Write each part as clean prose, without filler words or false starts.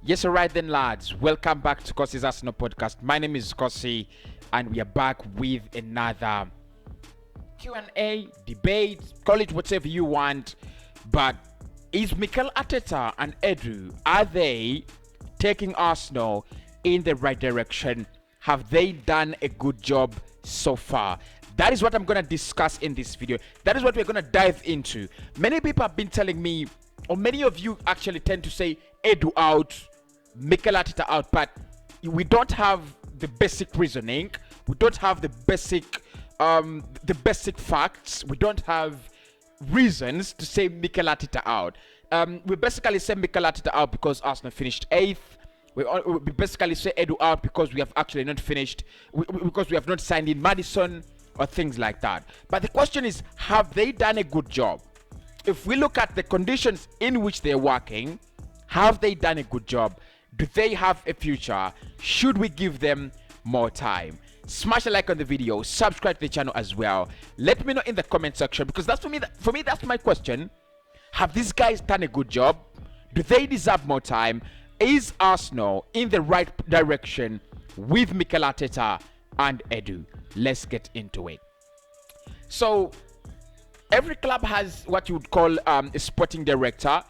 Yes, all right then, lads. Welcome back to Cossy's Arsenal podcast. My name is Cossy, and we are back with another Q&A, debate, call it whatever you want. But is Mikel Arteta and Edu, are they taking Arsenal in the right direction? Have they done a good job so far? That is what I'm going to discuss in this video. That is what we're going to dive into. Many people have been telling me, or many of you actually tend to say Edu out, Mikel Arteta out, but we don't have the basic reasoning. We don't have the basic facts. We don't have reasons to say Mikel Arteta out. We basically say Mikel Arteta out because Arsenal finished 8th. We basically say Edu out because we have actually not finished, because we have not signed in Madison or things like that. But the question is, have they done a good job? If we look at the conditions in which they're working, have they done a good job? Do they have a future? Should we give them more time? Smash a like on the video, subscribe to the channel as well. Let me know in the comment section, because that's for me that's my question. Have these guys done a good job? Do they deserve more time? Is Arsenal in the right direction with Mikel Arteta and Edu? Let's get into it. So every club has what you would call a sporting director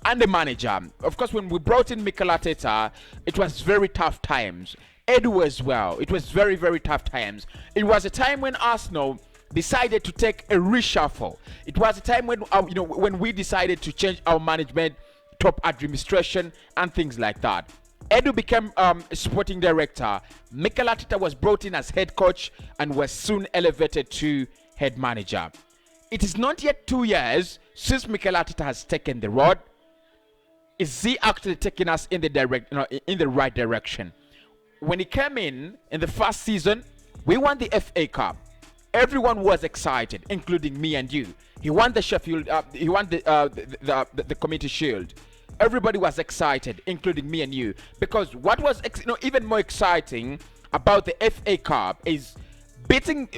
and a manager. Of course, when we brought in Mikel Arteta, it was very tough times. Edu as well. It was very, very tough times. It was a time when Arsenal decided to take a reshuffle. It was a time when when we decided to change our management, top administration, and things like that. Edu became a sporting director. Mikel Arteta was brought in as head coach and was soon elevated to head manager. It is not yet 2 years since Mikel Arteta has taken the rod. Is he actually taking us in the right direction? When he came in the first season, we won the FA Cup. Everyone was excited, including me and you. He won the Sheffield. He won the Community Shield. Everybody was excited, including me and you, because what was even more exciting about the FA Cup is beating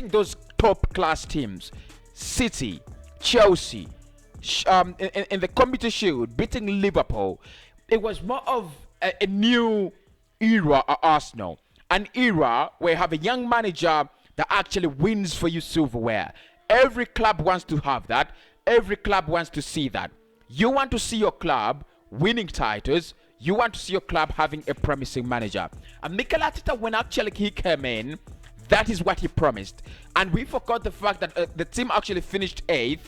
those top class teams, City, Chelsea, in the Community Shield, beating Liverpool. It was more of a new era at Arsenal, an era where you have a young manager that actually wins for you silverware. Every club wants to have that. Every club wants to see that. You want to see your club winning titles. You want to see your club having a promising manager. And Mikel Arteta, when actually he came in, that is what he promised. And we forgot the fact that the team actually finished 8th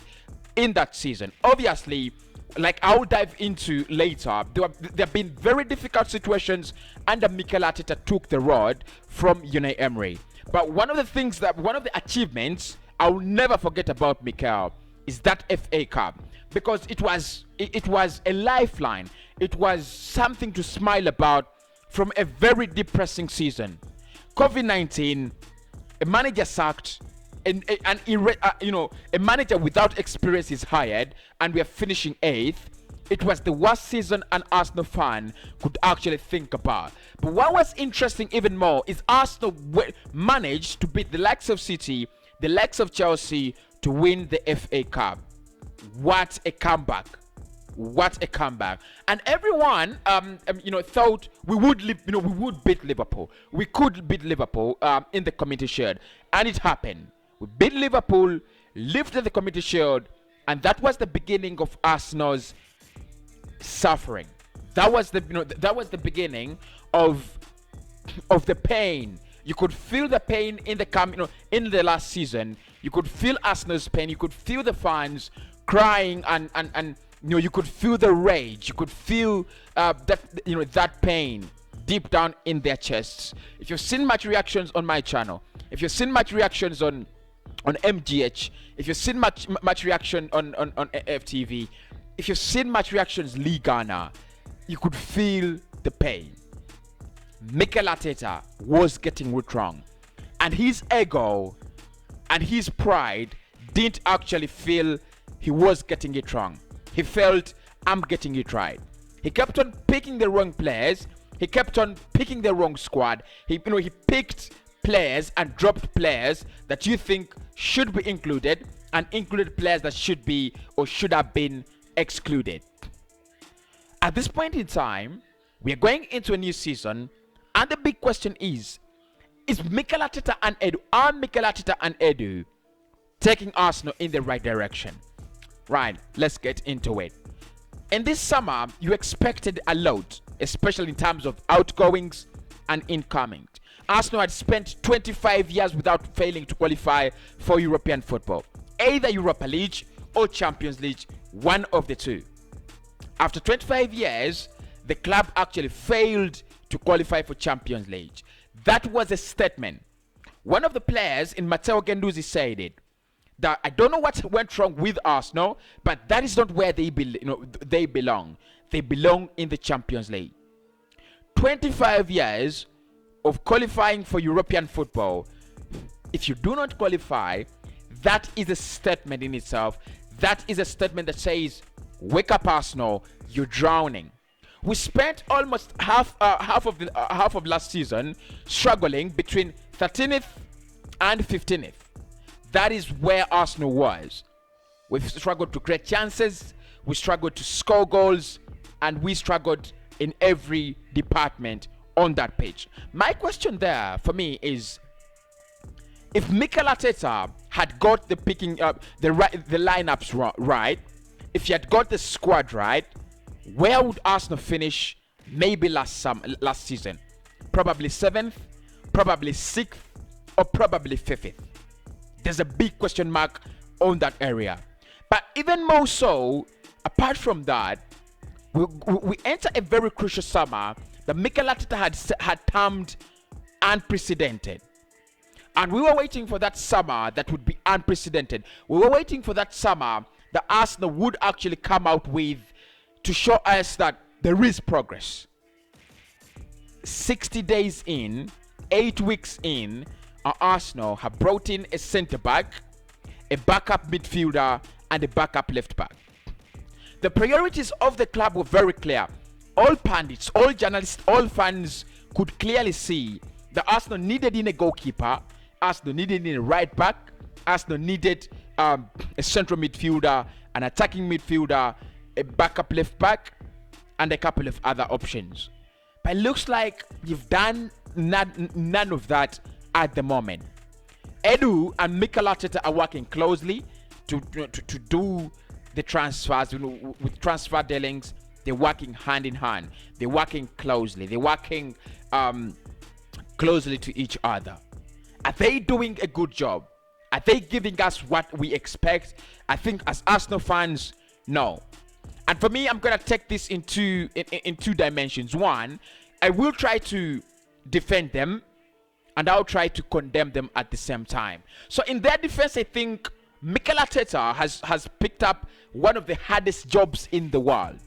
in that season. Obviously, like I'll dive into later, there have been very difficult situations under Mikel Arteta took the rod from Unai Emery. But one of the achievements I'll never forget about Mikel is that FA Cup, because it was a lifeline. It was something to smile about from a very depressing season. COVID-19, a manager sacked, a manager without experience is hired, and we are finishing 8th. It was the worst season an Arsenal fan could actually think about. But what was interesting even more is Arsenal managed to beat the likes of City, the likes of Chelsea, to win the FA Cup. What a comeback! What a comeback! And everyone, thought we would beat Liverpool. We could beat Liverpool in the Community Shield, and it happened. We beat Liverpool, lifted the Community Shield, and that was the beginning of Arsenal's suffering. That was the beginning of the pain. You could feel the pain in the last season. You could feel Arsenal's pain. You could feel the fans crying, and you could feel the rage. You could feel that pain deep down in their chests. If you've seen match reactions on my channel, if you've seen match reactions on MGH, if you've seen match reaction on FTV, if you've seen match reactions League Ghana, you could feel the pain. Mikel Arteta was getting it wrong, and his ego and his pride didn't actually feel he was getting it wrong. He felt, I'm getting it right. He kept on picking the wrong players. He kept on picking the wrong squad. He picked players and dropped players that you think should be included, and included players that should have been excluded. At this point in time, We are going into a new season, and the big question is Mikel Arteta and Edu taking Arsenal in the right direction? Right, let's get into it. In this summer, you expected a lot, especially in terms of outgoings and incoming. Arsenal had spent 25 years without failing to qualify for European football, either Europa League or Champions League, one of the two. After 25 years, the club actually failed to qualify for Champions League. That was a statement. One of the players in Matteo Guendouzi said it, that I don't know what went wrong with Arsenal, but that is not where they belong. They belong in the Champions League. 25 years of qualifying for European football. If you do not qualify, that is a statement in itself. That is a statement that says, wake up Arsenal, you're drowning. We spent almost half of last season struggling between 13th and 15th. That is where Arsenal was. We've struggled to create chances, we struggled to score goals, and we struggled in every department on that pitch. My question there for me is, if Mikel Arteta had got the lineups right, if he had got the squad right, where would Arsenal finish maybe last season? Probably 7th, probably 6th, or probably 5th. There's a big question mark on that area. But even more so, apart from that, we enter a very crucial summer that Mikel Arteta had termed unprecedented. And we were waiting for that summer that would be unprecedented. We were waiting for that summer that Arsenal would actually come out with to show us that there is progress. 60 days in, 8 weeks in, Arsenal have brought in a centre-back, a backup midfielder, and a backup left-back. The priorities of the club were very clear. All pundits, all journalists, all fans could clearly see that Arsenal needed in a goalkeeper, Arsenal needed in a right-back, Arsenal needed a central midfielder, an attacking midfielder, a backup left-back, and a couple of other options. But it looks like you've done none of that at the moment. Edu and Mikel Arteta are working closely to do the transfers. With transfer dealings, they're working hand in hand. They're working closely. They're working closely to each other. Are they doing a good job? Are they giving us what we expect? I think as Arsenal fans, no. And for me, I'm gonna take this in two dimensions. One, I will try to defend them, and I'll try to condemn them at the same time. So in their defense, I think Mikel Arteta has picked up one of the hardest jobs in the world.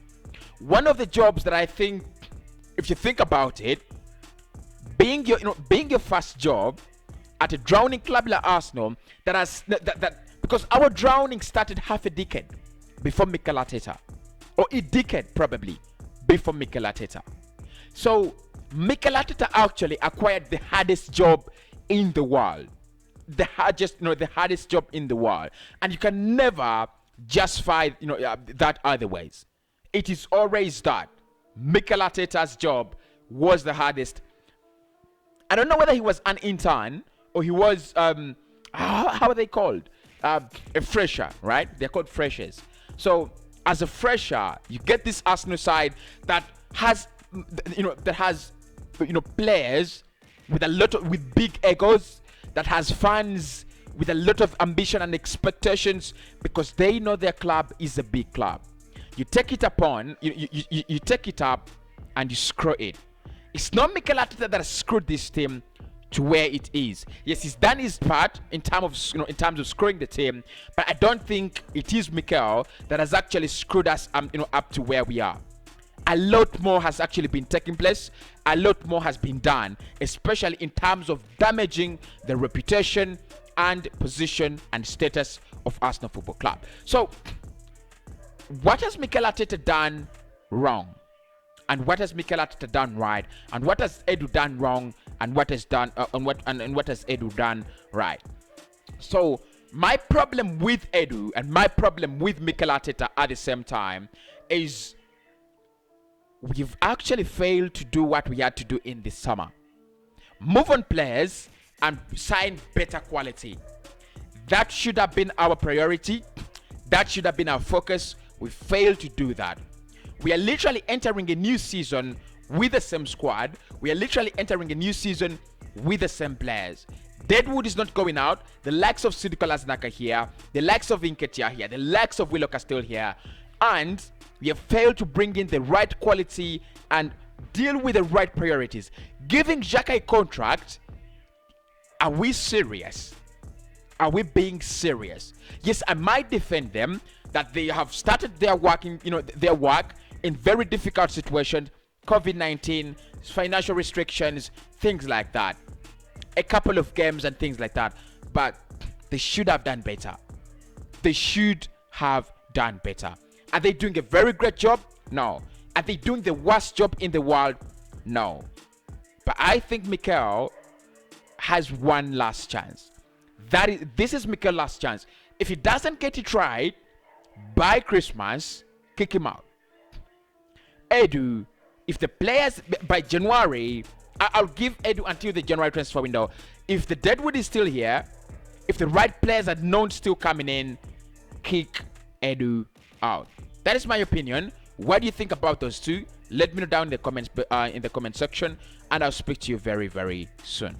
One of the jobs that I think, if you think about it, being your first job at a drowning club like Arsenal, because our drowning started half a decade before Mikel Arteta, or a decade probably before Mikel Arteta. So Mikel Arteta actually acquired the hardest job in the world, the hardest job in the world, and you can never justify that otherwise. It is always that Mikel Arteta's job was the hardest. I don't know whether he was an intern or he was how are they called? A fresher, right? They're called freshers. So as a fresher, you get this Arsenal side that has players with big egos, that has fans with a lot of ambition and expectations, because they know their club is a big club. You take it upon, you take it up and you screw it. It's not Mikel Arteta that has screwed this team to where it is. Yes, he's done his part in terms of screwing the team, but I don't think it is Mikel that has actually screwed us up to where we are. A lot more has actually been taking place. A lot more has been done, especially in terms of damaging the reputation and position and status of Arsenal Football Club. So, what has Mikel Arteta done wrong? And what has Mikel Arteta done right? And what has Edu done wrong? And what has what has Edu done right? So, my problem with Edu and my problem with Mikel Arteta at the same time is we've actually failed to do what we had to do in the summer. Move on players and sign better quality. That should have been our priority. That should have been our focus. We failed to do that. We are literally entering a new season with the same squad. We are literally entering a new season with the same players. Deadwood is not going out. The likes of Sidikolas Naka here. The likes of Inketia here. The likes of Willow Castile here. And we have failed to bring in the right quality and deal with the right priorities. Giving Xhaka a contract, are we serious? Are we being serious? Yes, I might defend them that they have started their work in very difficult situations, COVID-19, financial restrictions, things like that. A couple of games and things like that. But they should have done better. They should have done better. Are they doing a very great job? No. Are they doing the worst job in the world? No. But I think Mikel has one last chance. This is Mikel's last chance. If he doesn't get it right by Christmas, kick him out. Edu, if the players by January, I'll give Edu until the January transfer window. If the Deadwood is still here, if the right players are not still coming in, kick Edu out. That is my opinion. What do you think about those two? Let me know down in the comments, in the comment section, and I'll speak to you very, very soon.